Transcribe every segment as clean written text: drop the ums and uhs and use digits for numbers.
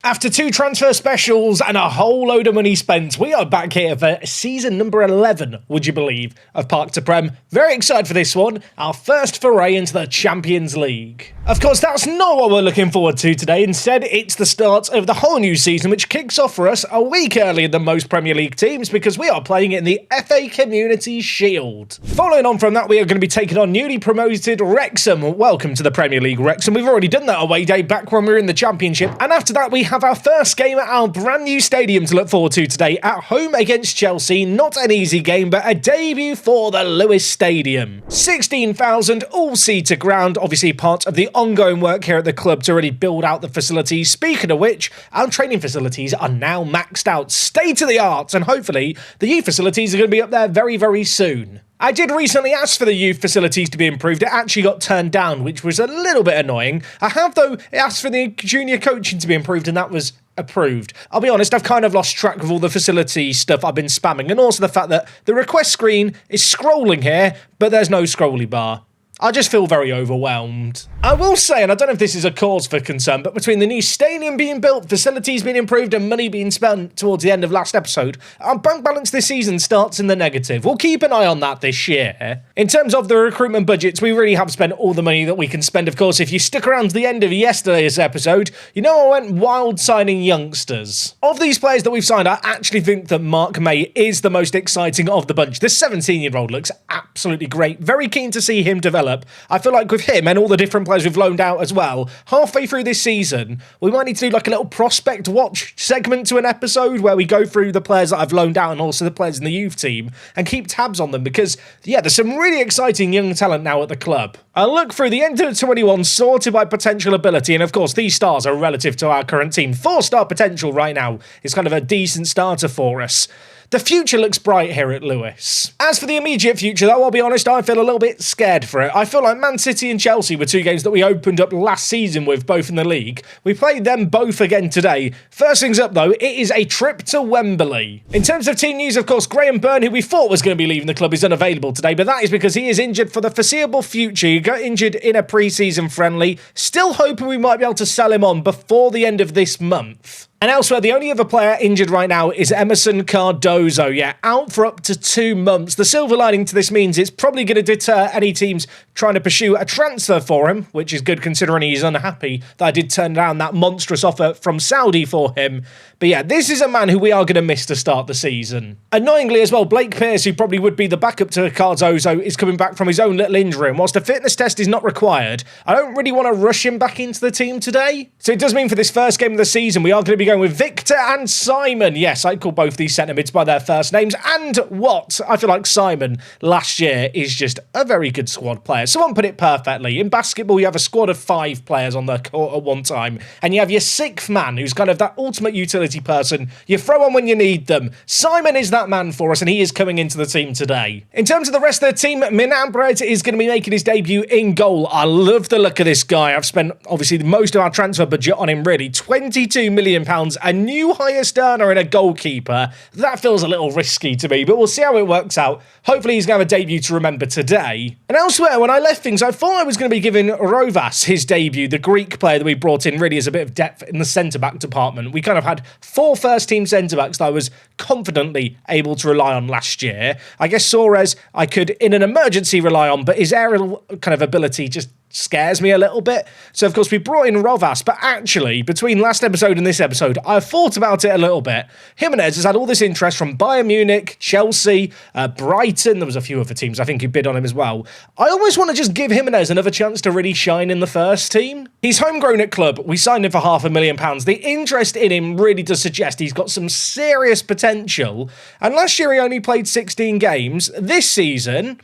After 2 transfer specials and a whole load of money spent, we are back here for season number 11, would you believe, of Park to Prem. Very excited for this one, our first foray into the Champions League. Of course, that's not what we're looking forward to today. Instead, it's the start of the whole new season, which kicks off for us a week earlier than most Premier League teams because we are playing in the FA Community Shield. Following on from that, we are going to be taking on newly promoted Wrexham. Welcome to the Premier League, Wrexham. We've already done that away day back when we were in the Championship, and after that, we have our first game at our brand new stadium to look forward to today at home against Chelsea. Not an easy game, but a debut for the Lewis Stadium. 16,000 all-seater ground, obviously part of the ongoing work here at the club to really build out the facilities. Speaking of which, our training facilities are now maxed out, state of the art, and hopefully the youth facilities are going to be up there very, very soon. I did recently ask for the youth facilities to be improved. It actually got turned down, which was a little bit annoying. I have, though, asked for the junior coaching to be improved, and that was approved. I'll be honest, I've kind of lost track of all the facility stuff I've been spamming, and also the fact that the request screen is scrolling here, but there's no scrolly bar. I just feel very overwhelmed. I will say, and I don't know if this is a cause for concern, but between the new stadium being built, facilities being improved, and money being spent towards the end of last episode, our bank balance this season starts in the negative. We'll keep an eye on that this year. In terms of the recruitment budgets, we really have spent all the money that we can spend. Of course, if you stuck around to the end of yesterday's episode, you know I went wild signing youngsters. Of these players that we've signed, I actually think that Mark May is the most exciting of the bunch. This 17-year-old looks absolutely great. Very keen to see him develop. I feel like with him and all the different players we've loaned out as well, halfway through this season, we might need to do like a little prospect watch segment to an episode where we go through the players that I've loaned out and also the players in the youth team and keep tabs on them because, yeah, there's some really exciting young talent now at the club. I'll look through the end of 21 sorted by potential ability, and of course these stars are relative to our current team. 4-star potential right now is kind of a decent starter for us. The future looks bright here at Lewis. As for the immediate future, though, I'll be honest, I feel a little bit scared for it. I feel like Man City and Chelsea were 2 games that we opened up last season with, both in the league. We played them both again today. First things up, though, it is a trip to Wembley. In terms of team news, of course, Graham Byrne, who we thought was going to be leaving the club, is unavailable today, but that is because he is injured for the foreseeable future. He got injured in a pre-season friendly. Still hoping we might be able to sell him on before the end of this month. And elsewhere, the only other player injured right now is Emerson Cardozo. Yeah, out for up to 2 months. The silver lining to this means it's probably going to deter any teams trying to pursue a transfer for him, which is good considering he's unhappy that I did turn down that monstrous offer from Saudi for him. But yeah, this is a man who we are going to miss to start the season. Annoyingly as well, Blake Pearce, who probably would be the backup to Cardozo, is coming back from his own little injury, and whilst a fitness test is not required, I don't really want to rush him back into the team today. So it does mean for this first game of the season, we are going to be going with Victor and Simon. Yes, I call both these centre mids by their first names. And what? I feel like Simon last year is just a very good squad player. Someone put it perfectly. In basketball, you have a squad of 5 players on the court at one time, and you have your 6th man, who's kind of that ultimate utility person you throw on when you need them. Simon is that man for us, and he is coming into the team today. In terms of the rest of the team, Minambret is going to be making his debut in goal. I love the look of this guy. I've spent, obviously, most of our transfer budget on him, really. £22 million, a new highest earner and a goalkeeper. That feels a little risky to me, but we'll see how it works out. Hopefully he's going to have a debut to remember today. And elsewhere, when I left things, I thought I was going to be giving Rovas his debut, the Greek player that we brought in really as a bit of depth in the centre-back department. We kind of had 4 first-team centre-backs that I was confidently able to rely on last year. I guess Suarez I could, in an emergency, rely on, but his aerial kind of ability just scares me a little bit. So, of course, we brought in Rovas, but actually, between last episode and this episode, I've thought about it a little bit. Jimenez has had all this interest from Bayern Munich, Chelsea, Brighton. There was a few other teams, I think, who bid on him as well. I almost want to just give Jimenez another chance to really shine in the first team. He's homegrown at club. We signed him for £500,000. The interest in him really does suggest he's got some serious potential. And last year, he only played 16 games. This season,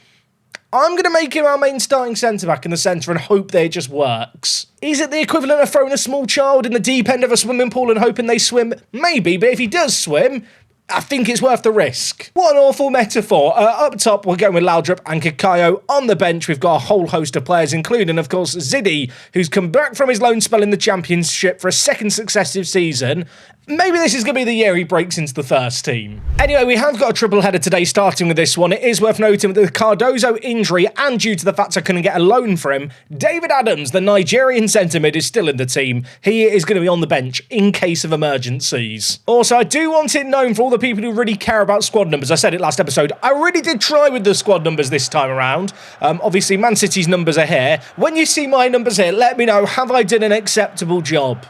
I'm going to make him our main starting centre-back in the centre and hope that it just works. Is it the equivalent of throwing a small child in the deep end of a swimming pool and hoping they swim? Maybe, but if he does swim, I think it's worth the risk. What an awful metaphor. Up top, we're going with Laudrup and Kakayo. On the bench, we've got a whole host of players, including, of course, Ziddy, who's come back from his loan spell in the Championship for a second successive season. Maybe this is going to be the year he breaks into the first team. Anyway, we have got a triple header today, starting with this one. It is worth noting that the Cardozo injury, and due to the fact I couldn't get a loan for him, David Addons, the Nigerian centre mid, is still in the team. He is going to be on the bench in case of emergencies. Also, I do want it known for all the people who really care about squad numbers. I said it last episode. I really did try with the squad numbers this time around. Obviously, Man City's numbers are here. When you see my numbers here, let me know, have I done an acceptable job?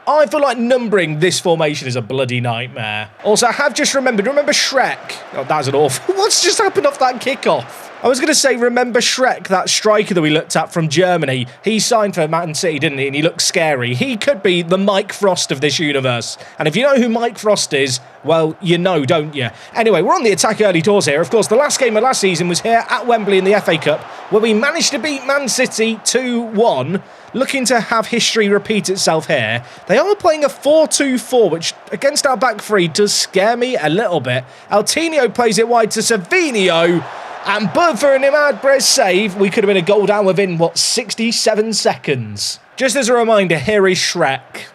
I feel like numbering this formation is a bloody nightmare. Also, I have just remember Shrek? Oh, that's an awful... What's just happened off that kickoff? I was going to say, remember Shrek, that striker that we looked at from Germany? He signed for Man City, didn't he? And he looks scary. He could be the Mike Frost of this universe. And if you know who Mike Frost is, well, you know, don't you? Anyway, we're on the attack early doors here. Of course, the last game of last season was here at Wembley in the FA Cup, where we managed to beat Man City 2-1. Looking to have history repeat itself here. They are playing a 4-2-4, which against our back three does scare me a little bit. Altinho plays it wide to Savinho. And but for an Imad save, we could have been a goal down within, 67 seconds. Just as a reminder, here is Shrek.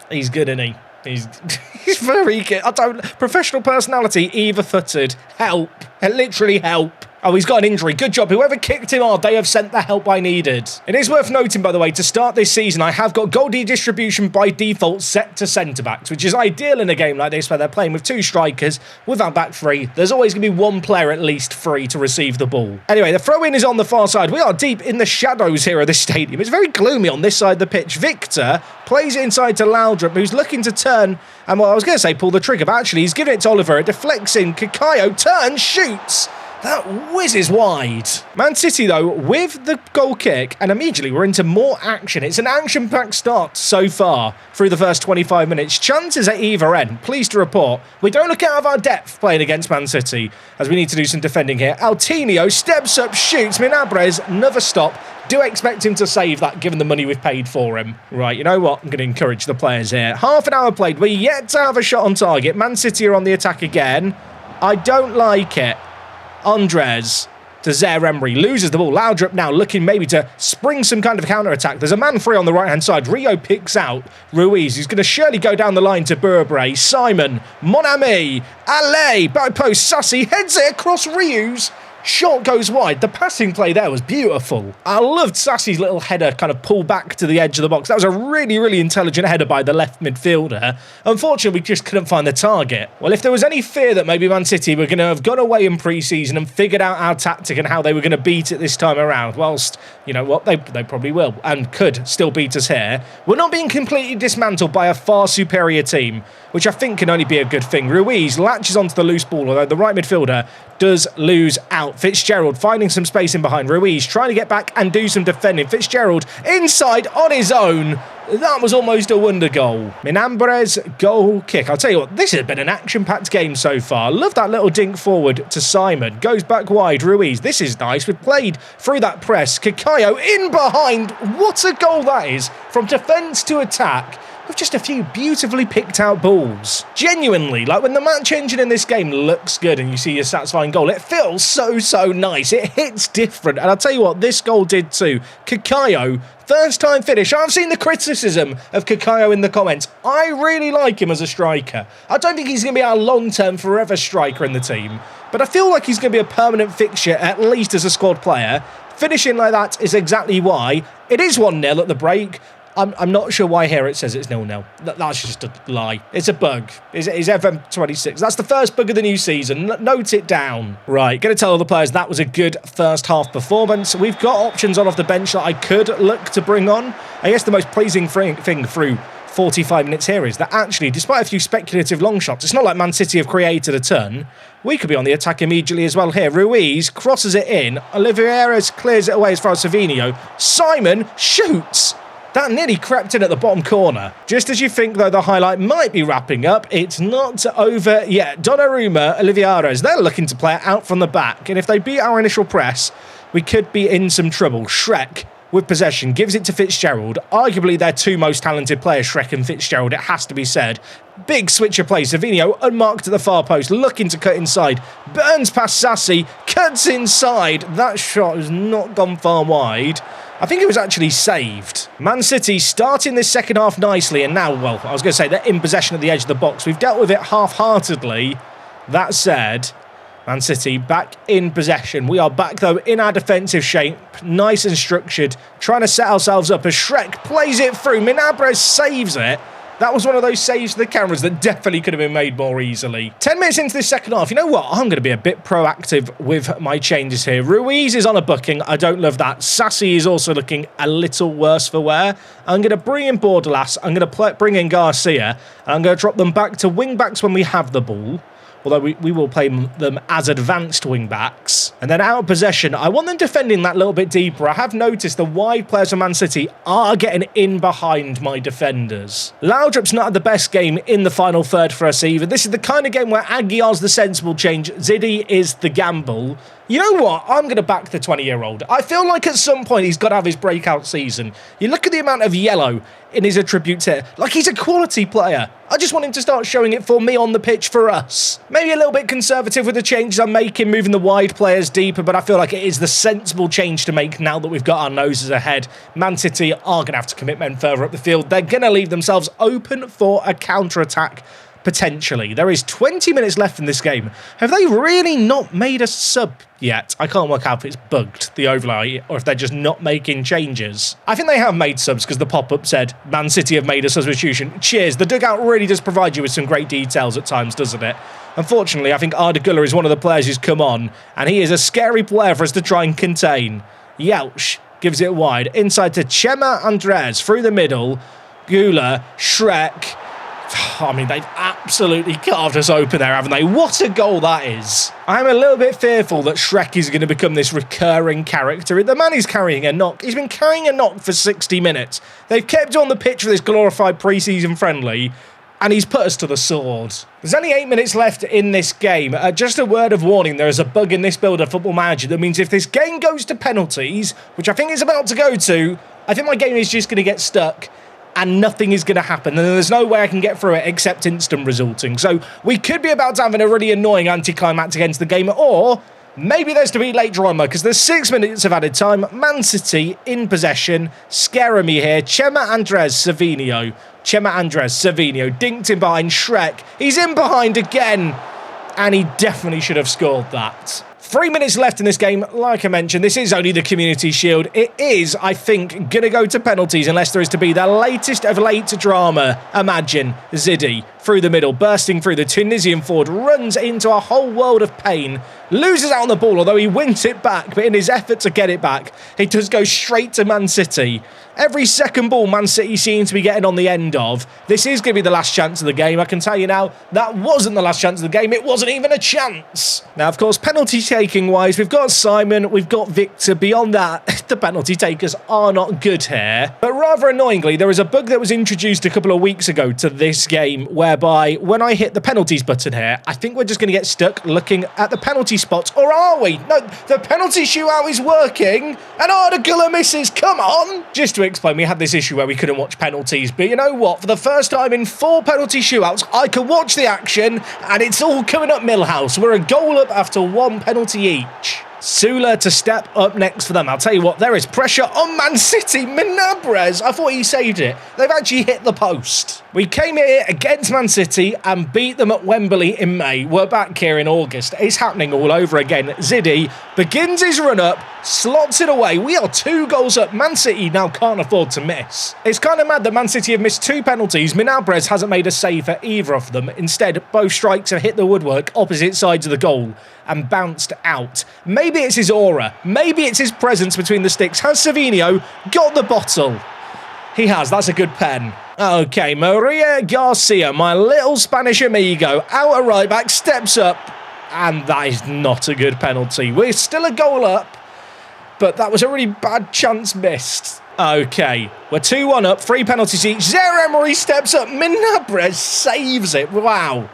He's good, isn't he? He's very good. Professional personality, either-footed. Help. Literally help. Oh, he's got an injury. Good job. Whoever kicked him hard, they have sent the help I needed. It is worth noting, by the way, to start this season, I have got goal distribution by default set to centre-backs, which is ideal in a game like this where they're playing with two strikers. With our back three, there's always going to be one player at least free to receive the ball. Anyway, the throw-in is on the far side. We are deep in the shadows here of this stadium. It's very gloomy on this side of the pitch. Victor plays it inside to Laudrup, who's looking to turn, and well, I was going to say pull the trigger, but actually he's giving it to Oliver. It deflects in. Kakayo turns, shoots. That whizzes wide. Man City, though, with the goal kick, and immediately we're into more action. It's an action-packed start so far through the first 25 minutes. Chances at either end. Pleased to report, we don't look out of our depth playing against Man City, as we need to do some defending here. Altinho steps up, shoots. Minabrez, another stop. Do expect him to save that, given the money we've paid for him. Right, you know what? I'm going to encourage the players here. Half an hour played. We're yet to have a shot on target. Man City are on the attack again. I don't like it. Andres to Zaire-Emery, loses the ball. Laudrup now looking maybe to spring some kind of counter-attack. There's a man free on the right-hand side. Rio picks out Ruiz, who's going to surely go down the line to Burbre. Simon, Monami, Ale, back post, Sassy, heads it across Riu's. Shot goes wide. The passing play there was beautiful. I loved Sassy's little header kind of pull back to the edge of the box. That was a really, really intelligent header by the left midfielder. Unfortunately, we just couldn't find the target. Well, if there was any fear that maybe Man City were going to have gone away in pre-season and figured out our tactic and how they were going to beat it this time around, whilst, you know what, they probably will and could still beat us here, we're not being completely dismantled by a far superior team, which I think can only be a good thing. Ruiz latches onto the loose ball, although the right midfielder does lose out. Fitzgerald finding some space in behind. Ruiz trying to get back and do some defending. Fitzgerald inside on his own. That was almost a wonder goal. Minambrez goal kick. I'll tell you what, this has been an action-packed game so far. Love that little dink forward to Simon. Goes back wide. Ruiz, this is nice. We've played through that press. Kakayo in behind. What a goal that is. From defence to attack, with just a few beautifully picked out balls. Genuinely, like when the match engine in this game looks good and you see a satisfying goal, it feels so nice. It hits different. And I'll tell you what, this goal did too. Kakayo, first time finish. I've seen the criticism of Kakayo in the comments. I really like him as a striker. I don't think he's going to be our long-term forever striker in the team, but I feel like he's going to be a permanent fixture, at least as a squad player. Finishing like that is exactly why. It is 1-0 at the break. I'm not sure why here it says it's 0-0. That's just a lie. It's a bug. It's FM26. That's the first bug of the new season. Note it down. Right, going to tell all the players that was a good first half performance. We've got options on off the bench that I could look to bring on. I guess the most pleasing thing through 45 minutes here is that actually, despite a few speculative long shots, it's not like Man City have created a ton. We could be on the attack immediately as well here. Ruiz crosses it in. Oliveira clears it away as far as Savinho. Simon shoots. That nearly crept in at the bottom corner. Just as you think, though, the highlight might be wrapping up, it's not over yet. Donnarumma, Oliveira, they're looking to play it out from the back. And if they beat our initial press, we could be in some trouble. Shrek with possession, gives it to Fitzgerald. Arguably their two most talented players, Shrek and Fitzgerald, it has to be said. Big switch of play. Savinho unmarked at the far post, looking to cut inside. Burns past Sassy, cuts inside. That shot has not gone far wide. I think it was actually saved. Man City starting this second half nicely, and now, well, I was going to say they're in possession at the edge of the box. We've dealt with it half-heartedly. That said, Man City back in possession. We are back, though, in our defensive shape. Nice and structured. Trying to set ourselves up as Shrek plays it through. Minabrez saves it. That was one of those saves to the cameras that definitely could have been made more easily. 10 minutes into this second half, you know what? I'm going to be a bit proactive with my changes here. Ruiz is on a booking. I don't love that. Sassy is also looking a little worse for wear. I'm going to bring in Bordelas. I'm going to bring in Garcia. And I'm going to drop them back to wing-backs when we have the ball. Although we will play them as advanced wing-backs. And then out of possession, I want them defending that little bit deeper. I have noticed the wide players of Man City are getting in behind my defenders. Laudrup's not had the best game in the final third for us either. This is the kind of game where Aguiar's the sensible change. Zidane is the gamble. You know what? I'm going to back the 20-year-old. I feel like at some point he's got to have his breakout season. You look at the amount of yellow in his attributes here. Like, he's a quality player. I just want him to start showing it for me on the pitch for us. Maybe a little bit conservative with the changes I'm making, moving the wide players deeper, but I feel like it is the sensible change to make now that we've got our noses ahead. Man City are going to have to commit men further up the field. They're going to leave themselves open for a counter-attack. Potentially. There is 20 minutes left in this game. Have they really not made a sub yet? I can't work out if it's bugged, the overlay, or if they're just not making changes. I think they have made subs because the pop-up said, Man City have made a substitution. Cheers. The dugout really does provide you with some great details at times, doesn't it? Unfortunately, I think Arda Güler is one of the players who's come on, and he is a scary player for us to try and contain. Yelch gives it wide. Inside to Chema Andres through the middle. Güler, Shrek. I mean, they've absolutely carved us open there, haven't they? What a goal that is. I'm a little bit fearful that Shrek is going to become this recurring character. The man is carrying a knock. He's been carrying a knock for 60 minutes. They've kept on the pitch for this glorified pre-season friendly, and he's put us to the sword. There's only 8 minutes left in this game. Just a word of warning, there is a bug in this Builder Football Manager that means if this game goes to penalties, which I think it's about to go to, I think my game is just going to get stuck. And nothing is going to happen. And there's no way I can get through it except instant resulting. So we could be about to have a really annoying anticlimax against the game. Or maybe there's to be late drama because there's 6 minutes of added time. Man City in possession. Scaring me here. Chema Andres Savinho. Chema Andres Savinho. Dinked in behind Shrek. He's in behind again. And he definitely should have scored that. 3 minutes left in this game. Like I mentioned, this is only the Community Shield. It is, I think, going to go to penalties unless there is to be the latest of late drama. Imagine Zidane through the middle, bursting through. The Tunisian forward runs into a whole world of pain. Loses out on the ball, although he wins it back. But in his effort to get it back, he does go straight to Man City. Every second ball Man City seems to be getting on the end of. This is going to be the last chance of the game. I can tell you now, that wasn't the last chance of the game. It wasn't even a chance. Now, of course, penalty taking wise, we've got Simon, we've got Victor. Beyond that, the penalty takers are not good here. But rather annoyingly, there is a bug that was introduced a couple of weeks ago to this game, whereby when I hit the penalties button here, I think we're just going to get stuck looking at the penalty spots. Or are we? No, the penalty shootout is working. And Arda Güler misses. Come on. Just to explain, we had this issue where we couldn't watch penalties. But you know what? For the first time in 4 penalty shootouts, I could watch the action. And it's all coming up Millhouse. We're a goal up after 1 penalty each. Sula to step up next for them. I'll tell you what, there is pressure on Man City. Minabrez, I thought he saved it. They've actually hit the post. We came here against Man City and beat them at Wembley in May. We're back here in August. It's happening all over again. Zidane begins his run up, slots it away. We are 2 goals up. Man City now can't afford to miss. It's kind of mad that Man City have missed 2 penalties. Minabrez hasn't made a save for either of them. Instead, both strikes have hit the woodwork opposite sides of the goal and bounced out. Maybe it's his aura. Maybe it's his presence between the sticks. Has Savinho got the bottle? He has. That's a good pen. Okay, Maria Garcia, my little Spanish amigo, outer right back, steps up. And that is not a good penalty. We're still a goal up, but that was a really bad chance missed. Okay, we're 2-1 up, 3 penalties each. Zaire Emery steps up. Minabrez saves it. Wow.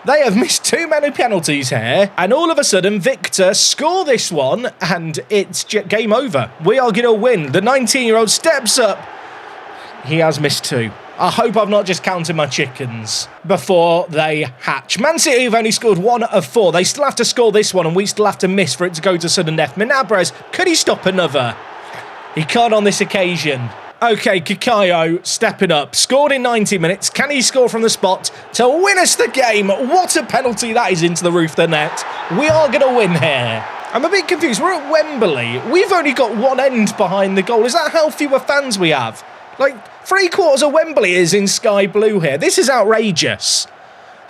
They have missed too many penalties here, and all of a sudden Victor score this one, and it's game over. We are going to win. The 19-year-old steps up. He has missed 2. I hope I've not just counted my chickens before they hatch. Man City have only scored 1 of 4. They still have to score this one, and we still have to miss for it to go to sudden death. Minabrez, could he stop another? He can't on this occasion. Okay, Kikayo stepping up. Scored in 90 minutes. Can he score from the spot to win us the game? What a penalty that is into the roof of the net. We are going to win here. I'm a bit confused. We're at Wembley. We've only got one end behind the goal. Is that how fewer fans we have? Like, 3/4 of Wembley is in sky blue here. This is outrageous.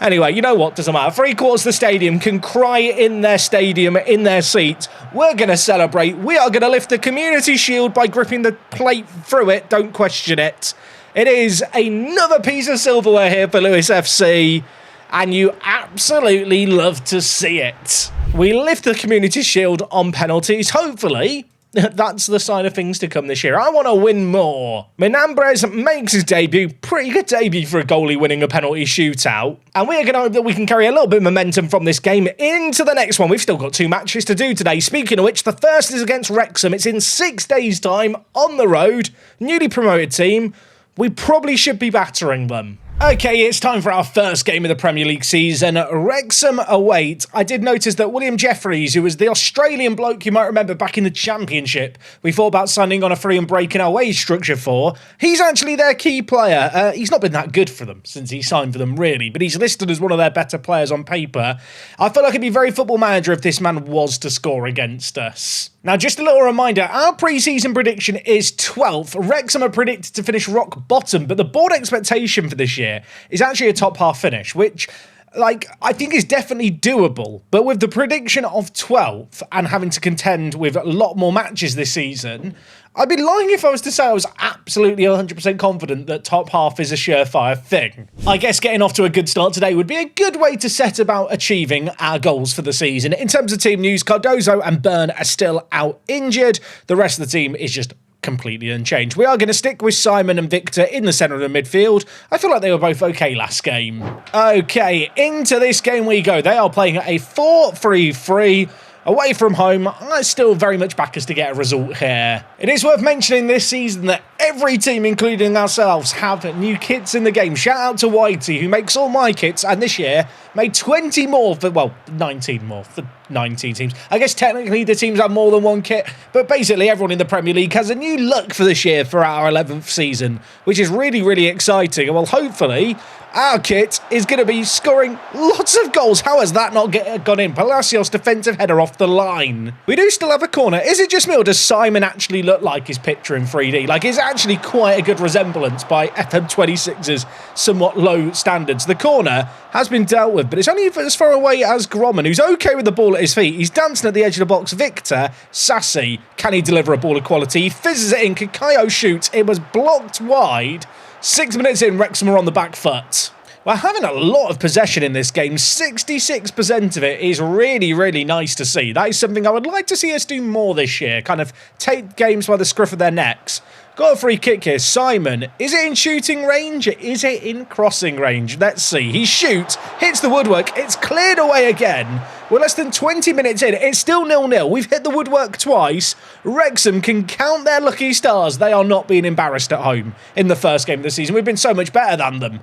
Anyway, you know what? Doesn't matter. 3/4 of the stadium can cry in their stadium, in their seats. We're going to celebrate. We are going to lift the community shield by gripping the plate through it. Don't question it. It is another piece of silverware here for Lewis FC, and you absolutely love to see it. We lift the community shield on penalties, hopefully. That's the sign of things to come this year. I want to win more. Minabrez makes his debut. Pretty good debut for a goalie winning a penalty shootout. And we are going to hope that we can carry a little bit of momentum from this game into the next one. We've still got 2 matches to do today. Speaking of which, the first is against Wrexham. It's in 6 days' time on the road. Newly promoted team. We probably should be battering them. Okay, it's time for our first game of the Premier League season. Wrexham await. I did notice that William Jeffries, who was the Australian bloke you might remember back in the Championship, we thought about signing on a free and breaking our wage structure for. He's actually their key player. He's not been that good for them since he signed for them, really, but he's listed as one of their better players on paper. I feel like it'd be very Football Manager if this man was to score against us. Now, just a little reminder, our pre-season prediction is 12th. Wrexham are predicted to finish rock bottom, but the board expectation for this year is actually a top half finish, which, I think is definitely doable. But with the prediction of 12th and having to contend with a lot more matches this season, I'd be lying if I was to say I was absolutely 100% confident that top half is a surefire thing. I guess getting off to a good start today would be a good way to set about achieving our goals for the season. In terms of team news, Cardozo and Byrne are still out injured. The rest of the team is just completely unchanged. We are going to stick with Simon and Victor in the centre of the midfield. I feel like they were both okay last game. Okay, into this game we go. They are playing a 4-3-3. Away from home, I still very much back us to get a result here. It is worth mentioning this season that every team, including ourselves, have new kits in the game. Shout out to Whitey, who makes all my kits, and this year made 20 more for, 19 more for 19 teams. I guess technically the teams have more than one kit, but basically everyone in the Premier League has a new look for this year for our 11th season, which is really, really exciting. And well, hopefully our kit is going to be scoring lots of goals. How has that not gone in? Palacios' defensive header off the line. We do still have a corner. Is it just me, or does Simon actually look like his picture in 3D? It's actually quite a good resemblance by FM26's somewhat low standards. The corner has been dealt with, but it's only as far away as Gromman, who's okay with the ball at his feet. He's dancing at the edge of the box. Victor, sassy. Can he deliver a ball of quality? He fizzes it in. Kikayo shoots. It was blocked wide. 6 minutes in, Wrexham are on the back foot. We're having a lot of possession in this game. 66% of it is really, really nice to see. That is something I would like to see us do more this year. Kind of take games by the scruff of their necks. Got a free kick here. Simon, is it in shooting range? Is it in crossing range? Let's see. He shoots, hits the woodwork. It's cleared away again. We're less than 20 minutes in. It's still 0-0. We've hit the woodwork twice. Wrexham can count their lucky stars. They are not being embarrassed at home in the first game of the season. We've been so much better than them.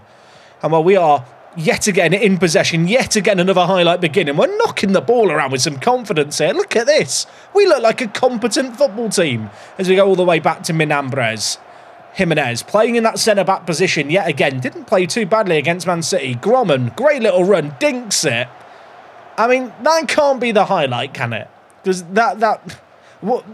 And well, we are yet again in possession, yet again another highlight beginning. We're knocking the ball around with some confidence here. Look at this. We look like a competent football team as we go all the way back to Minabrez. Jimenez playing in that centre-back position yet again. Didn't play too badly against Man City. Gromman, great little run, dinks it. I mean, that can't be the highlight, can it? Because what?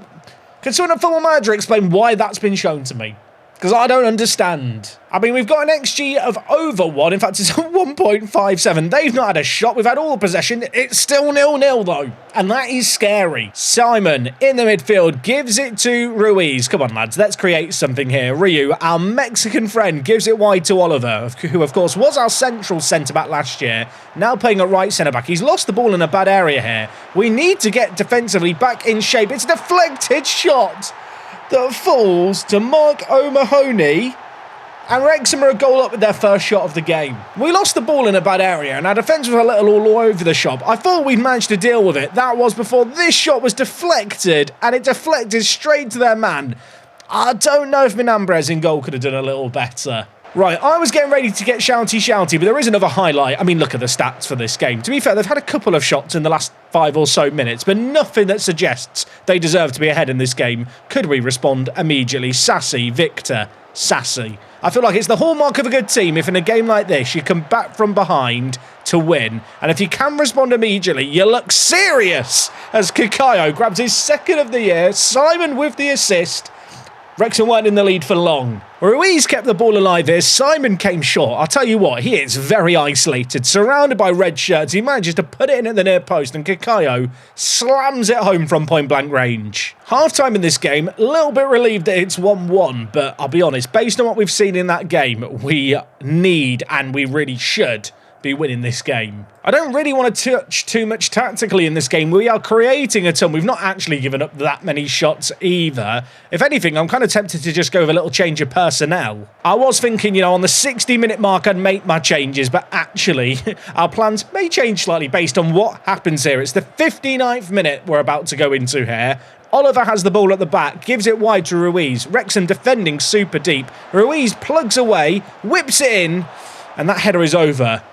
Can someone at Football Manager explain why that's been shown to me? Because I don't understand. I mean, we've got an XG of over 1. In fact, it's 1.57. They've not had a shot. We've had all the possession. It's still 0-0, though. And that is scary. Simon, in the midfield, gives it to Ruiz. Come on, lads. Let's create something here. Ryu, our Mexican friend, gives it wide to Oliver, who, of course, was our central centre-back last year. Now playing at right centre-back. He's lost the ball in a bad area here. We need to get defensively back in shape. It's a deflected shot that falls to Mark O'Mahony. And Wrexham are a goal up with their first shot of the game. We lost the ball in a bad area and our defence was a little all over the shop. I thought we'd managed to deal with it. That was before this shot was deflected, and it deflected straight to their man. I don't know if Menambres in goal could have done a little better. Right, I was getting ready to get shouty, but there is another highlight. I mean, look at the stats for this game. To be fair, they've had a couple of shots in the last 5 or so minutes, but nothing that suggests they deserve to be ahead in this game. Could we respond immediately? Sassy, Victor, Sassy. I feel like it's the hallmark of a good team if in a game like this you come back from behind to win. And if you can respond immediately, you look serious as Kakayo grabs his second of the year. Simon with the assist. Wrexham weren't in the lead for long. Ruiz kept the ball alive here. Simon came short. I'll tell you what, he is very isolated. Surrounded by red shirts, he manages to put it in at the near post and Kakayo slams it home from point-blank range. Half-time in this game, a little bit relieved that it's 1-1, but I'll be honest, based on what we've seen in that game, we need and we really should be winning this game. I don't really want to touch too much tactically in this game. We are creating a ton. We've not actually given up that many shots either. If anything, I'm kind of tempted to just go with a little change of personnel. I was thinking, on the 60-minute mark I'd make my changes, but actually our plans may change slightly based on what happens here. It's the 59th minute we're about to go into here. Oliver has the ball at the back, gives it wide to Ruiz. Wrexham defending super deep. Ruiz plugs away, whips it in, and that header is over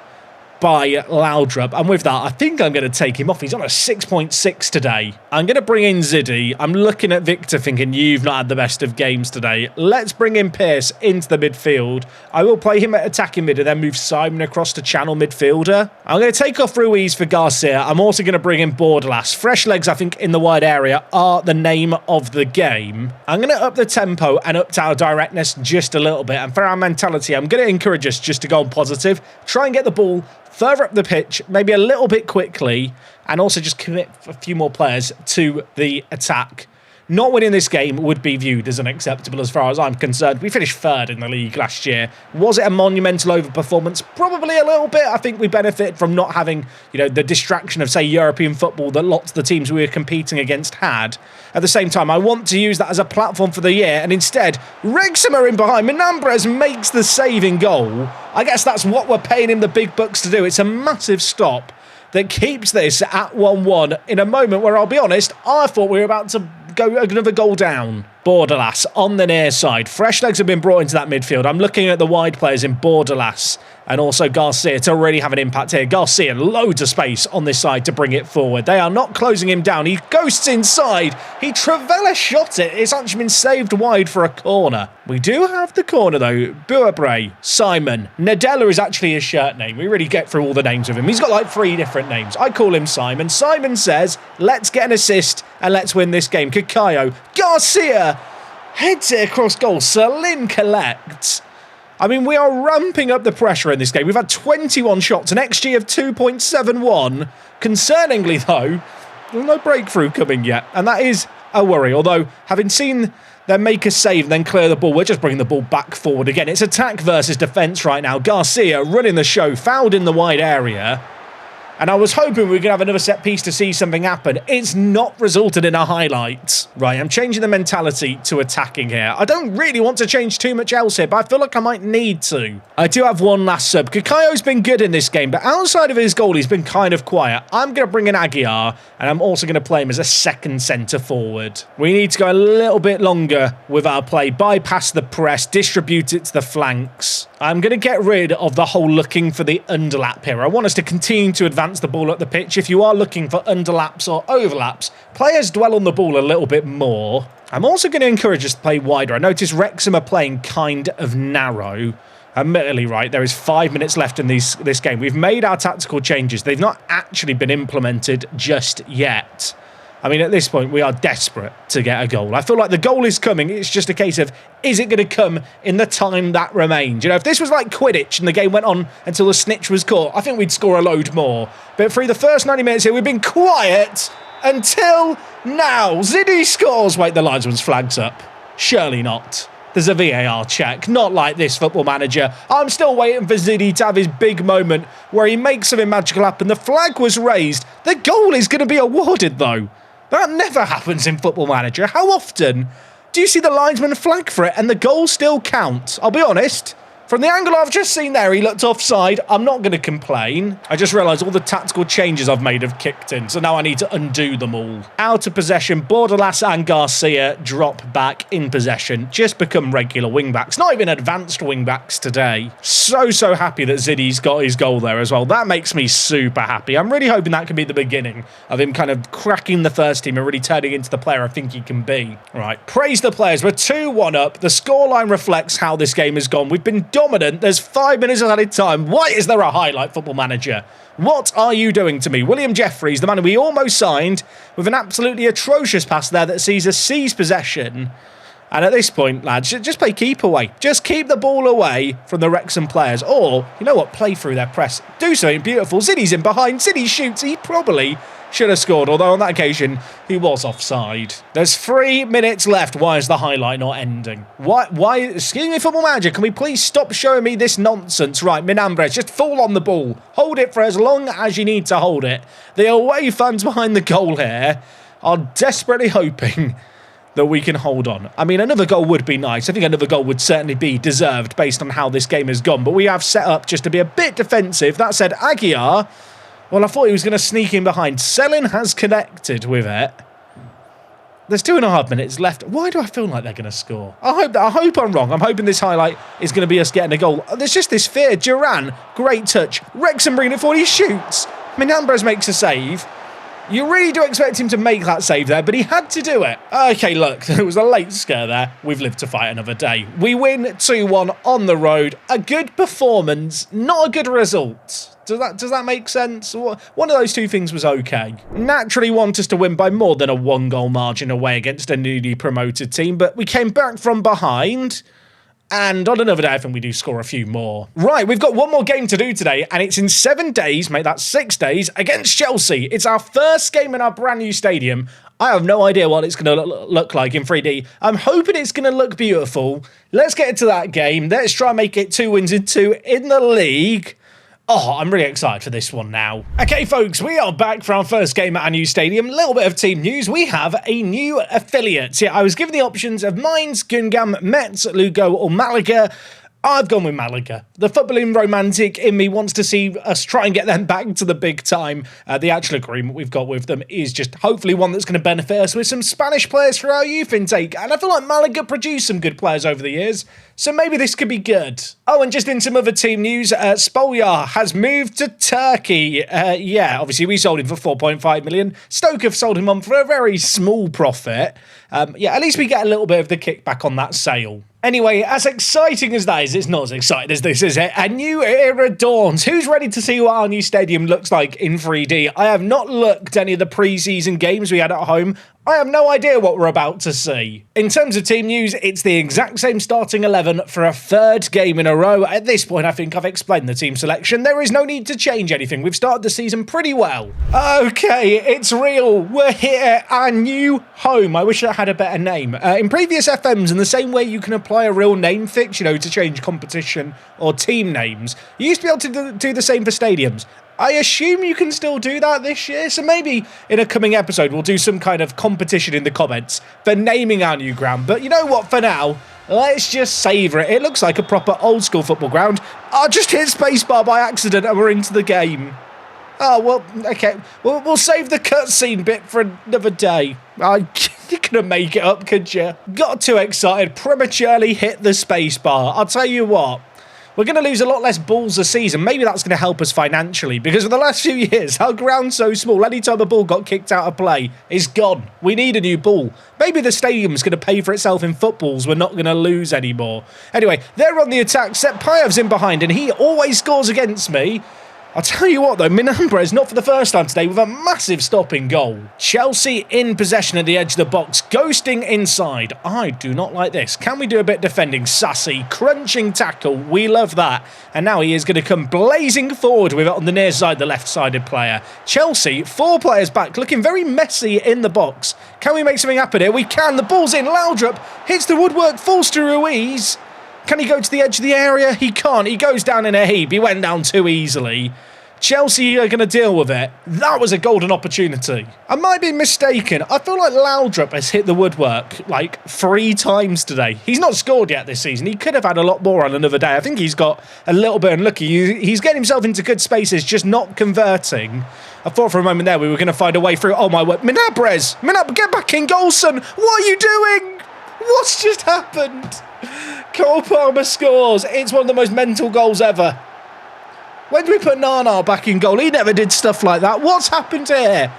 by Laudrup, and with that I think I'm going to take him off. He's on a 6.6 today. I'm going to bring in Ziddy. I'm looking at Victor thinking you've not had the best of games today. Let's bring in Pearce into the midfield. I will play him at attacking mid and then move Simon across to channel midfielder. I'm going to take off Ruiz for Garcia. I'm also going to bring in Bordelas. Fresh legs I think in the wide area are the name of the game. I'm going to up the tempo and up our directness just a little bit, and for our mentality I'm going to encourage us just to go on positive, try and get the ball further up the pitch, maybe a little bit quickly, and also just commit a few more players to the attack. Not winning this game would be viewed as unacceptable as far as I'm concerned. We finished third in the league last year. Was it a monumental overperformance? Probably a little bit. I think we benefit from not having, the distraction of, say, European football that lots of the teams we were competing against had. At the same time, I want to use that as a platform for the year, and instead, Wrexham are in behind. Menambres makes the saving goal. I guess that's what we're paying him the big bucks to do. It's a massive stop that keeps this at 1-1 in a moment where, I'll be honest, I thought we were about to go another goal down. Bordelas on the near side. Fresh legs have been brought into that midfield. I'm looking at the wide players in Bordelas and also Garcia to really have an impact here. Garcia, loads of space on this side to bring it forward. They are not closing him down. He ghosts inside. He Travella shot it. It's actually been saved wide for a corner. We do have the corner though. Buabre, Simon. Nadella is actually his shirt name. We really get through all the names of him. He's got like 3 different names. I call him Simon. Simon says, let's get an assist and let's win this game. Kakayo, Garcia heads it across goal. Salim collects. I mean, we are ramping up the pressure in this game. We've had 21 shots, an XG of 2.71. Concerningly, though, there's no breakthrough coming yet, and that is a worry. Although, having seen them make a save and then clear the ball, we're just bringing the ball back forward again. It's attack versus defence right now. Garcia running the show, fouled in the wide area. And I was hoping we could have another set piece to see something happen. It's not resulted in a highlight. Right, I'm changing the mentality to attacking here. I don't really want to change too much else here, but I feel like I might need to. I do have one last sub. Kakayo's been good in this game, but outside of his goal, he's been kind of quiet. I'm going to bring in Aguiar, and I'm also going to play him as a second centre forward. We need to go a little bit longer with our play, bypass the press, distribute it to the flanks. I'm going to get rid of the whole looking for the underlap here. I want us to continue to advance the ball up the pitch. If you are looking for underlaps or overlaps, players dwell on the ball a little bit more. I'm also going to encourage us to play wider. I notice Wrexham are playing kind of narrow. Admittedly, right, there is 5 minutes left in this game. We've made our tactical changes. They've not actually been implemented just yet. I mean, at this point, we are desperate to get a goal. I feel like the goal is coming. It's just a case of, is it going to come in the time that remains? If this was like Quidditch and the game went on until the snitch was caught, I think we'd score a load more. But through the first 90 minutes here, we've been quiet until now. Ziddy scores. Wait, the linesman's flags up. Surely not. There's a VAR check. Not like this, Football Manager. I'm still waiting for Ziddy to have his big moment where he makes something magical happen. The flag was raised. The goal is going to be awarded, though. That never happens in Football Manager. How often do you see the linesman flag for it and the goal still counts? I'll be honest, From the angle I've just seen there, he looked offside. I'm not going to complain. I just realised all the tactical changes I've made have kicked in, so now I need to undo them all. Out of possession, Bordalas and Garcia drop back in possession. Just become regular wing-backs, not even advanced wing-backs today. So happy that Ziddy's got his goal there as well. That makes me super happy. I'm really hoping that can be the beginning of him kind of cracking the first team and really turning into the player I think he can be. Right, praise the players. We're 2-1 up. The scoreline reflects how this game has gone. We've been dominant. There's 5 minutes added time. Why is there a highlight, Football Manager? What are you doing to me? William Jeffries, the man we almost signed, with an absolutely atrocious pass there that sees us seize possession. And at this point, lads, just play keep away. Just keep the ball away from the Wrexham players. Or, you know what, play through their press. Do something beautiful. Ziddy's in behind. Ziddy shoots. He probably should have scored, although on that occasion, he was offside. There's 3 minutes left. Why is the highlight not ending? Why? Excuse me, Football Manager, can we please stop showing me this nonsense? Right, Minambres, just fall on the ball. Hold it for as long as you need to hold it. The away fans behind the goal here are desperately hoping that we can hold on. I mean, another goal would be nice. I think another goal would certainly be deserved based on how this game has gone, but we have set up just to be a bit defensive. That said, Aguiar, well, I thought he was going to sneak in behind. Selin has connected with it. There's 2.5 minutes left. Why do I feel like they're going to score? I hope I'm wrong. I'm hoping this highlight is going to be us getting a goal. There's just this fear. Duran, great touch. Wrexham bringing it forward. He shoots. Minambres makes a save. You really do expect him to make that save there, but he had to do it. Okay, look, there was a late scare there. We've lived to fight another day. We win 2-1 on the road. A good performance, not a good result. Does that make sense? One of those two things was okay. Naturally want us to win by more than a 1-goal margin away against a newly promoted team, but we came back from behind. And on another day, I think we do score a few more. Right, we've got one more game to do today, and it's in 7 days, mate, that's 6 days, against Chelsea. It's our first game in our brand new stadium. I have no idea what it's going to look like in 3D. I'm hoping it's going to look beautiful. Let's get into that game. Let's try and make it 2 wins in 2 in the league. Oh, I'm really excited for this one now. Okay, folks, we are back for our first game at our new stadium. A little bit of team news. We have a new affiliate. Yeah, I was given the options of Mainz, Guingamp, Metz, Lugo or Malaga. I've gone with Malaga. The footballing romantic in me wants to see us try and get them back to the big time. The actual agreement we've got with them is just hopefully one that's going to benefit us with some Spanish players for our youth intake. And I feel like Malaga produced some good players over the years, so maybe this could be good. Oh, and just in some other team news, Spolyar has moved to Turkey. Yeah, obviously we sold him for 4.5 million. Stoke have sold him on for a very small profit. Yeah, at least we get a little bit of the kickback on that sale. Anyway, as exciting as that is, it's not as exciting as this, is it? A new era dawns. Who's ready to see what our new stadium looks like in 3D? I have not looked at any of the pre-season games we had at home. I have no idea what we're about to see. In terms of team news, it's the exact same starting 11 for a 3rd game in a row. At this point, I think I've explained the team selection. There is no need to change anything. We've started the season pretty well. Okay, it's real. We're here, our new home. I wish I had a better name. In previous FMs, in the same way you can apply a real name fix, you know, to change competition or team names, you used to be able to do the same for stadiums. I assume you can still do that this year, so maybe in a coming episode we'll do some kind of competition in the comments for naming our new ground. But you know what, for now, let's just savour it. It looks like a proper old school football ground. I just hit spacebar by accident and we're into the game. Oh, well, okay. We'll save the cutscene bit for another day. You couldn't make it up, could you? Got too excited, prematurely hit the spacebar. I'll tell you what. We're going to lose a lot less balls a season. Maybe that's going to help us financially, because for the last few years, our ground's so small, any time a ball got kicked out of play, it's gone. We need a new ball. Maybe the stadium's going to pay for itself in footballs. We're not going to lose anymore. Anyway, they're on the attack. Sepayev's in behind, and he always scores against me. I'll tell you what though, Minambres, not for the first time today, with a massive stopping goal. Chelsea in possession at the edge of the box, ghosting inside. I do not like this. Can we do a bit defending? Sassy, crunching tackle, we love that. And now he is going to come blazing forward with it on the near side, the left-sided player. Chelsea, 4 players back, looking very messy in the box. Can we make something happen here? We can, the ball's in, Laudrup hits the woodwork, falls to Ruiz. Can he go to the edge of the area? He can't. He goes down in a heap. He went down too easily. Chelsea are going to deal with it. That was a golden opportunity. I might be mistaken. I feel like Laudrup has hit the woodwork like 3 times today. He's not scored yet this season. He could have had a lot more on another day. I think he's got a little bit unlucky. He's getting himself into good spaces, just not converting. I thought for a moment there we were going to find a way through. Oh my word. Minabrez, get back in goal, son. What are you doing? What's just happened? Cole Palmer scores. It's one of the most mental goals ever. When do we put Nana back in goal? He never did stuff like that. What's happened here?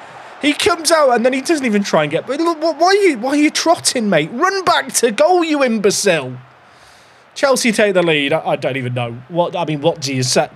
He comes out and then he doesn't even try and get... Why are you trotting, mate? Run back to goal, you imbecile. Chelsea take the lead. I don't even know. What do you say?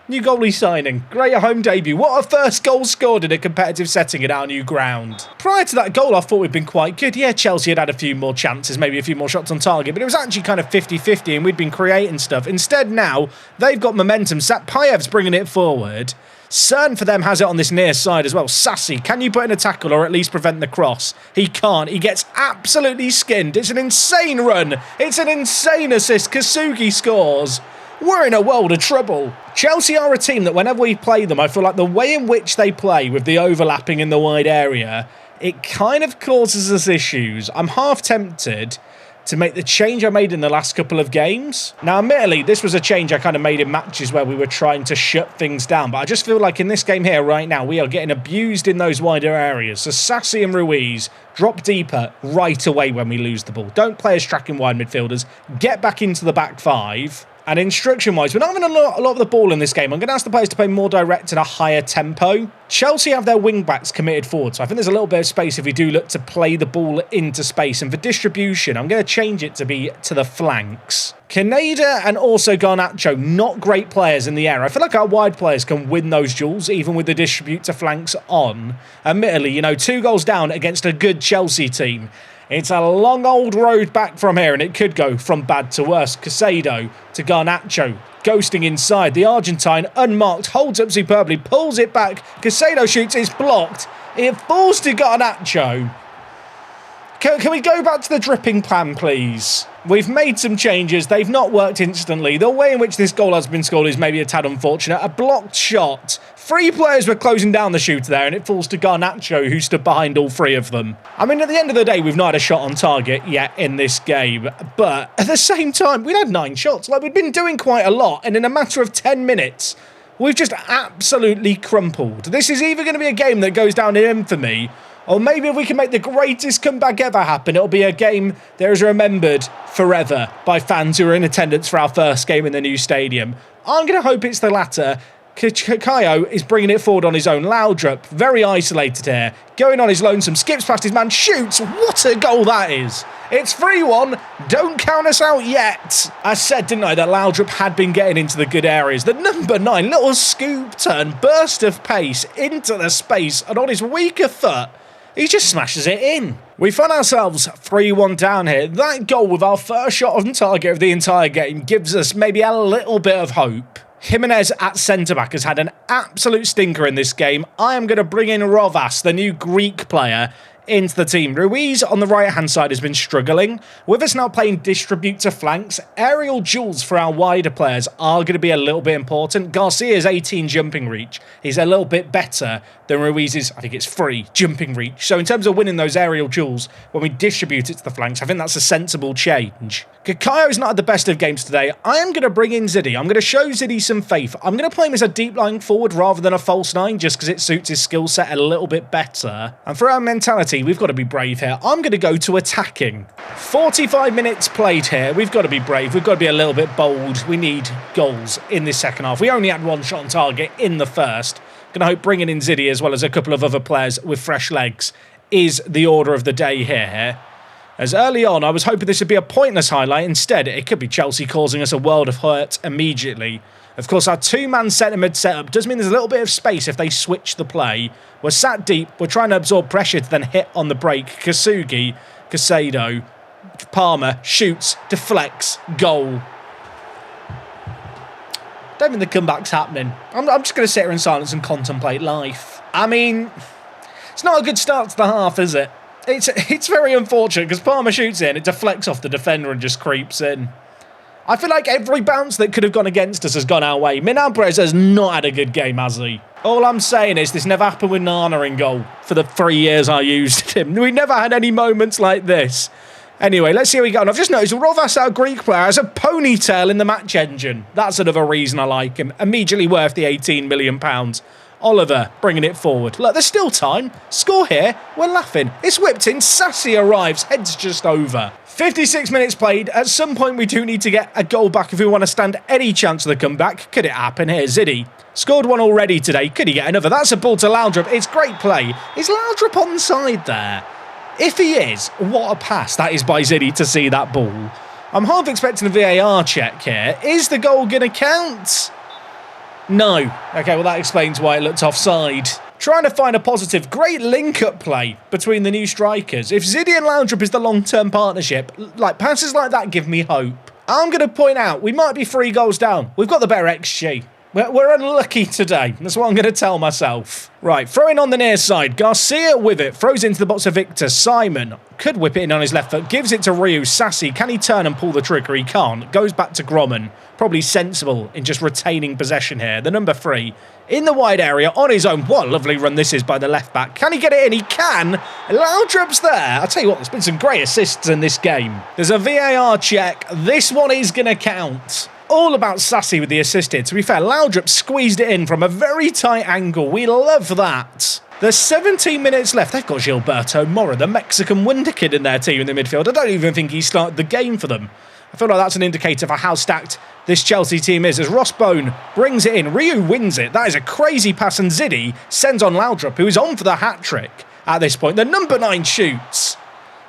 New goalie signing. Great home debut. What a first goal scored in a competitive setting at our new ground. Prior to that goal, I thought we'd been quite good. Yeah, Chelsea had a few more chances, maybe a few more shots on target, but it was actually kind of 50-50 and we'd been creating stuff. Instead now, they've got momentum. Satpayev's bringing it forward. Cern for them has it on this near side as well. Sassy, can you put in a tackle or at least prevent the cross? He can't. He gets absolutely skinned. It's an insane run. It's an insane assist. Kasugi scores. We're in a world of trouble. Chelsea are a team that whenever we play them, I feel like the way in which they play with the overlapping in the wide area, it kind of causes us issues. I'm half tempted to make the change I made in the last couple of games. Now, admittedly, this was a change I kind of made in matches where we were trying to shut things down, but I just feel like in this game here right now, we are getting abused in those wider areas. So Sassy and Ruiz drop deeper right away when we lose the ball. Don't play as tracking wide midfielders. Get back into the back 5. And instruction-wise, we're not having a lot of the ball in this game. I'm going to ask the players to play more direct and a higher tempo. Chelsea have their wing-backs committed forward, so I think there's a little bit of space if we do look to play the ball into space. And for distribution, I'm going to change it to be to the flanks. Kaneda and also Garnacho, not great players in the air. I feel like our wide players can win those duels, even with the distribute to flanks on. Admittedly, 2 goals down against a good Chelsea team. It's a long old road back from here, and it could go from bad to worse. Casado to Garnacho, ghosting inside. The Argentine, unmarked, holds up superbly, pulls it back. Casado shoots, it's blocked. It falls to Garnacho. Can we go back to the dripping plan, please? We've made some changes. They've not worked instantly. The way in which this goal has been scored is maybe a tad unfortunate. A blocked shot. 3 players were closing down the shooter there, and it falls to Garnacho, who stood behind all 3 of them. I mean, at the end of the day, we've not had a shot on target yet in this game. But at the same time, we'd had 9 shots. Like, we'd been doing quite a lot. And in a matter of 10 minutes, we've just absolutely crumpled. This is either going to be a game that goes down in infamy, or maybe if we can make the greatest comeback ever happen, it'll be a game that is remembered forever by fans who are in attendance for our first game in the new stadium. I'm going to hope it's the latter. Kayo is bringing it forward on his own. Laudrup, very isolated here. Going on his lonesome, skips past his man, shoots. What a goal that is. It's 3-1. Don't count us out yet. I said, didn't I, that Laudrup had been getting into the good areas. The number 9, little scoop turn, burst of pace into the space, and on his weaker foot, he just smashes it in. We find ourselves 3-1 down here. That goal with our first shot on target of the entire game gives us maybe a little bit of hope. Jimenez at centre-back has had an absolute stinker in this game. I am going to bring in Rovas, the new Greek player, into the team. Ruiz on the right-hand side has been struggling. With us now playing distribute to flanks, aerial duels for our wider players are going to be a little bit important. Garcia's 18 jumping reach is a little bit better than Ruiz's, I think it's 3 jumping reach. So in terms of winning those aerial duels, when we distribute it to the flanks, I think that's a sensible change. Kakayo's not at the best of games today. I am going to bring in Ziddy. I'm going to show Ziddy some faith. I'm going to play him as a deep lying forward rather than a false 9, just because it suits his skill set a little bit better. And for our mentality, we've got to be brave here. I'm going to go to attacking. 45 minutes played here. We've got to be brave. We've got to be a little bit bold. We need goals in this second half. We only had 1 shot on target in the first. Going to hope bringing in Ziddy as well as a couple of other players with fresh legs is the order of the day here. As early on, I was hoping this would be a pointless highlight. Instead, it could be Chelsea causing us a world of hurt immediately. Of course, our 2-man centre-mid setup does mean there's a little bit of space if they switch the play. We're sat deep. We're trying to absorb pressure to then hit on the break. Kasugi, Casado, Palmer, shoots, deflects, goal. Don't think the comeback's happening. I'm just going to sit here in silence and contemplate life. I mean, it's not a good start to the half, is it? It's very unfortunate because Palmer shoots in, it deflects off the defender and just creeps in. I feel like every bounce that could have gone against us has gone our way. Minabrez has not had a good game, has he? All I'm saying is this never happened with Nana in goal for the 3 years I used him. We never had any moments like this. Anyway, let's see how we go on. I've just noticed Rovas, our Greek player, has a ponytail in the match engine. That's another reason I like him. Immediately worth the £18 million. Oliver bringing it forward. Look, there's still time. Score here. We're laughing. It's whipped in. Sassy arrives. Head's just over. 56 minutes played. At some point, we do need to get a goal back if we want to stand any chance of the comeback. Could it happen here? Ziddy scored one already today. Could he get another? That's a ball to Laudrup. It's great play. Is Laudrup onside there? If he is, what a pass that is by Ziddy to see that ball. I'm half expecting a VAR check here. Is the goal going to count? No. Okay, well that explains why it looked offside. Trying to find a positive. Great link-up play between the new strikers. If Ziddy and Laudrup is the long-term partnership, like passes like that give me hope. I'm going to point out, we might be 3 goals down. We've got the better XG. We're unlucky today. That's what I'm going to tell myself. Right, throwing on the near side. Garcia with it. Throws into the box of Victor. Simon could whip it in on his left foot. Gives it to Ryu. Sassy. Can he turn and pull the trigger? He can't. Goes back to Gromman. Probably sensible in just retaining possession here. The number 3 in the wide area on his own. What a lovely run this is by the left back. Can he get it in? He can. Laudrup's there. I'll tell you what, there's been some great assists in this game. There's a VAR check. This one is going to count. All about Sassy with the assist here. To be fair, Laudrup squeezed it in from a very tight angle. We love that. There's 17 minutes left. They've got Gilberto Mora, the Mexican wonder kid in their team in the midfield. I don't even think he started the game for them. I feel like that's an indicator for how stacked this Chelsea team is as Ross Bone brings it in. Ryu wins it. That is a crazy pass and Ziddy sends on Laudrup, who is on for the hat-trick at this point. The number 9 shoots.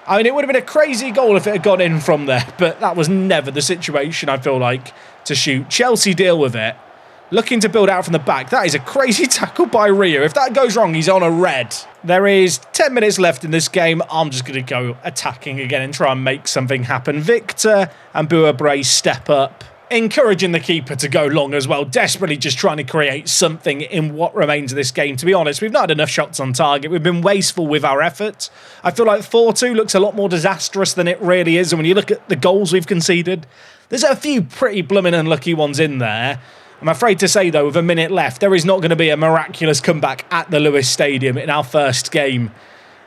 I mean, it would have been a crazy goal if it had gone in from there, but that was never the situation, I feel like, to shoot. Chelsea deal with it. Looking to build out from the back. That is a crazy tackle by Ryu. If that goes wrong, he's on a red. There is 10 minutes left in this game. I'm just going to go attacking again and try and make something happen. Victor and Bouabre step up, encouraging the keeper to go long as well. Desperately just trying to create something in what remains of this game. To be honest, we've not had enough shots on target. We've been wasteful with our efforts. I feel like 4-2 looks a lot more disastrous than it really is. And when you look at the goals we've conceded, there's a few pretty blooming unlucky ones in there. I'm afraid to say, though, with a minute left, there is not going to be a miraculous comeback at the Lewis Stadium in our first game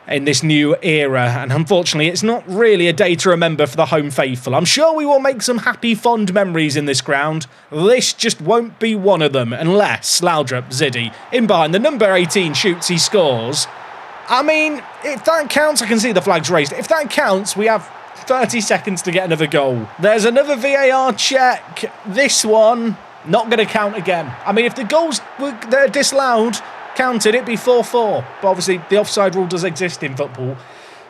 in this new era. And unfortunately, it's not really a day to remember for the home faithful. I'm sure we will make some happy, fond memories in this ground. This just won't be one of them unless Laudrup, Ziddy, in behind. The number 18 shoots, he scores. I mean, if that counts, I can see the flags raised. If that counts, we have 30 seconds to get another goal. There's another VAR check. This one, not going to count again. I mean, if the goals they're disallowed counted, it'd be 4-4. But obviously, the offside rule does exist in football.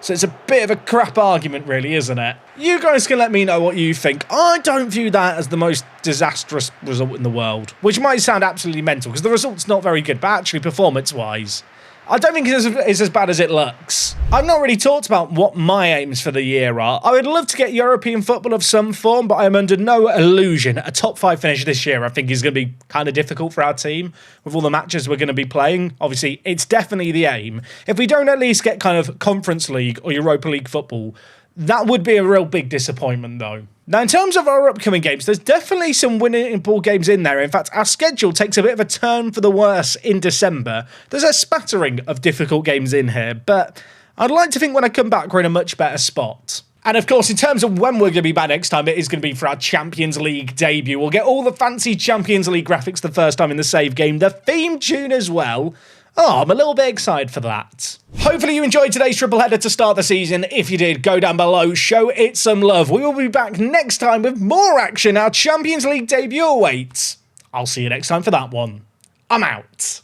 So it's a bit of a crap argument, really, isn't it? You guys can let me know what you think. I don't view that as the most disastrous result in the world, which might sound absolutely mental, because the result's not very good, but actually, performance-wise, I don't think it's as bad as it looks. I've not really talked about what my aims for the year are. I would love to get European football of some form, but I am under no illusion. A top 5 finish this year I think is going to be kind of difficult for our team with all the matches we're going to be playing. Obviously, it's definitely the aim. If we don't at least get kind of Conference League or Europa League football, that would be a real big disappointment, though. Now, in terms of our upcoming games, there's definitely some winning ball games in there. In fact, our schedule takes a bit of a turn for the worse in December. There's a spattering of difficult games in here, but I'd like to think when I come back, we're in a much better spot. And of course, in terms of when we're going to be back next time, it is going to be for our Champions League debut. We'll get all the fancy Champions League graphics the first time in the save game, the theme tune as well. Oh, I'm a little bit excited for that. Hopefully you enjoyed today's triple header to start the season. If you did, go down below, show it some love. We will be back next time with more action. Our Champions League debut awaits. I'll see you next time for that one. I'm out.